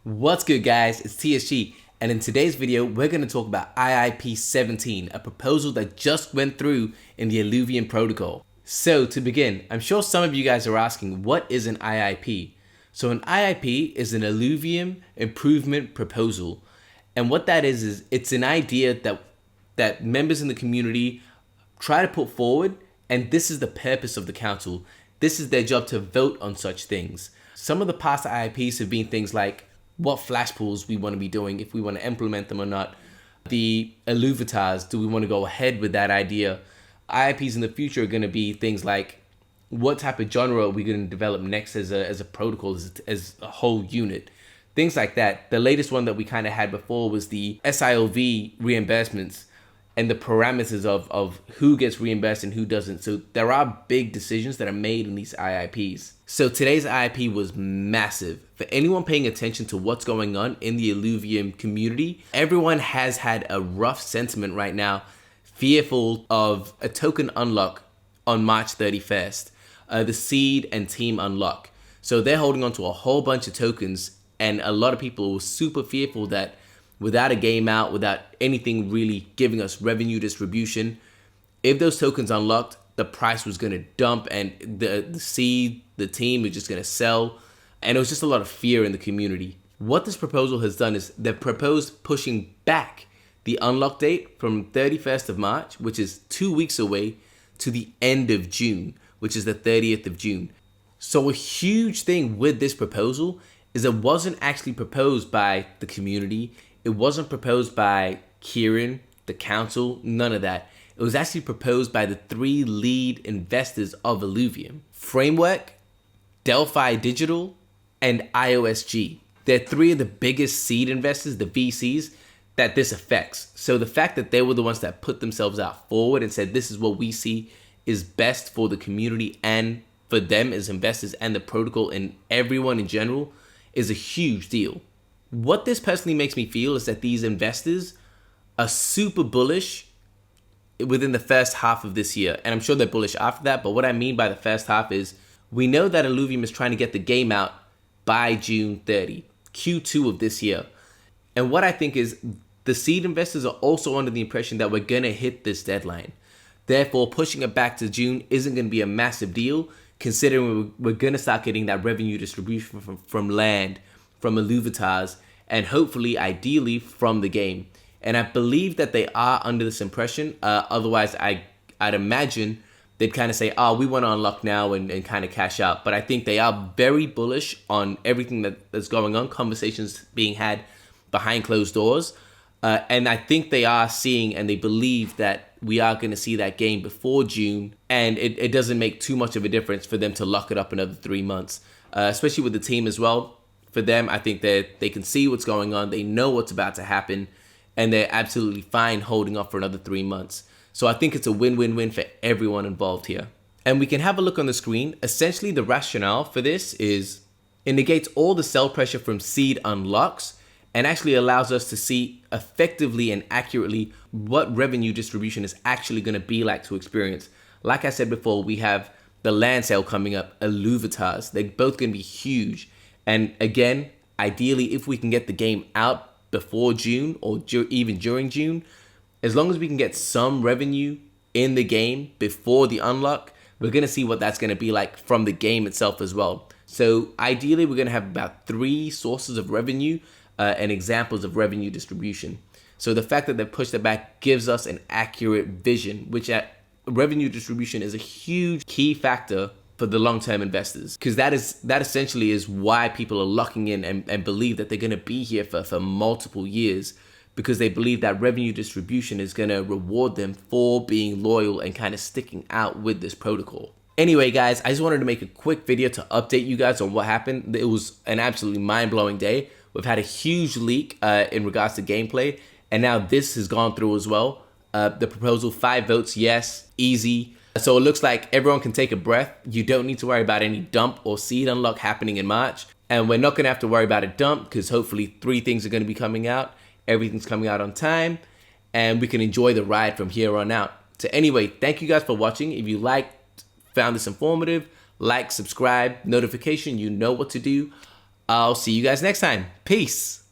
What's good, guys? It's TSG, and in today's video we're going to talk about IIP 17, a proposal that just went through in the Illuvium protocol. So to begin, I'm sure some of you guys are asking, what is an IIP? So an IIP is an Illuvium improvement proposal, and what that is it's an idea that members in the community try to put forward, and this is the purpose of the council. This is their job to vote on such things. Some of the past IIPs have been things like what flash pools we want to be doing, if we want to implement them or not. The Illuvitas, do we want to go ahead with that idea? IIPs in the future are going to be things like what type of genre are we going to develop next as a protocol, as a whole unit. Things like that. The latest one that we kind of had before was the SILV reimbursements and the parameters of who gets reimbursed and who doesn't. So there are big decisions that are made in these IIPs. So today's IIP was massive. For anyone paying attention to what's going on in the Illuvium community, everyone has had a rough sentiment right now, fearful of a token unlock on March 31st, the seed and team unlock. So they're holding on to a whole bunch of tokens, and a lot of people were super fearful that without a game out, without anything really giving us revenue distribution, if those tokens unlocked, the price was going to dump and the seed, the team is just going to sell. And it was just a lot of fear in the community. What this proposal has done is they've proposed pushing back the unlock date from 31st of March, which is 2 weeks away, to the end of June, which is the 30th of June. So a huge thing with this proposal is it wasn't actually proposed by the community. It wasn't proposed by Kieran, the council, none of that. It was actually proposed by the three lead investors of Illuvium: Framework, Delphi Digital, and IOSG. They're three of the biggest seed investors, the VCs, that this affects. So the fact that they were the ones that put themselves out forward and said this is what we see is best for the community and for them as investors and the protocol and everyone in general is a huge deal. What this personally makes me feel is that these investors are super bullish within the first half of this year. And I'm sure they're bullish after that. But what I mean by the first half is we know that Illuvium is trying to get the game out by June 30, Q2 of this year. And what I think is the seed investors are also under the impression that we're going to hit this deadline. Therefore, pushing it back to June isn't going to be a massive deal, considering we're going to start getting that revenue distribution from land, from Illuvitas, and hopefully, ideally, from the game. And I believe that they are under this impression. Otherwise, I'd imagine they'd kind of say, oh, we want to unlock now and kind of cash out. But I think they are very bullish on everything that's going on, conversations being had behind closed doors. And I think they are seeing and they believe that we are going to see that game before June. And it doesn't make too much of a difference for them to lock it up another 3 months, especially with the team as well. For them, I think that they can see what's going on. They know what's about to happen, and they're absolutely fine holding off for another 3 months. So I think it's a win-win-win for everyone involved here. And we can have a look on the screen. Essentially, the rationale for this is it negates all the sell pressure from seed unlocks and actually allows us to see effectively and accurately what revenue distribution is actually going to be like to experience. Like I said before, we have the land sale coming up, Illuvitas. They're both going to be huge. And again, ideally, if we can get the game out before June or even during June, as long as we can get some revenue in the game before the unlock, we're going to see what that's going to be like from the game itself as well. So ideally, we're going to have about 3 sources of revenue and examples of revenue distribution. So the fact that they pushed it back gives us an accurate vision, which revenue distribution is a huge key factor for the long-term investors, because that essentially is why people are locking in and believe that they're going to be here for multiple years, because they believe that revenue distribution is going to reward them for being loyal and kind of sticking out with this protocol. Anyway, guys, I just wanted to make a quick video to update you guys on what happened. It was an absolutely mind-blowing day. We've had a huge leak in regards to gameplay, and now this has gone through as well. The proposal, 5 votes, yes, easy. So it looks like everyone can take a breath. You don't need to worry about any dump or seed unlock happening in March. And we're not going to have to worry about a dump because hopefully 3 things are going to be coming out. Everything's coming out on time. And we can enjoy the ride from here on out. So anyway, thank you guys for watching. If you found this informative, like, subscribe, notification, you know what to do. I'll see you guys next time. Peace.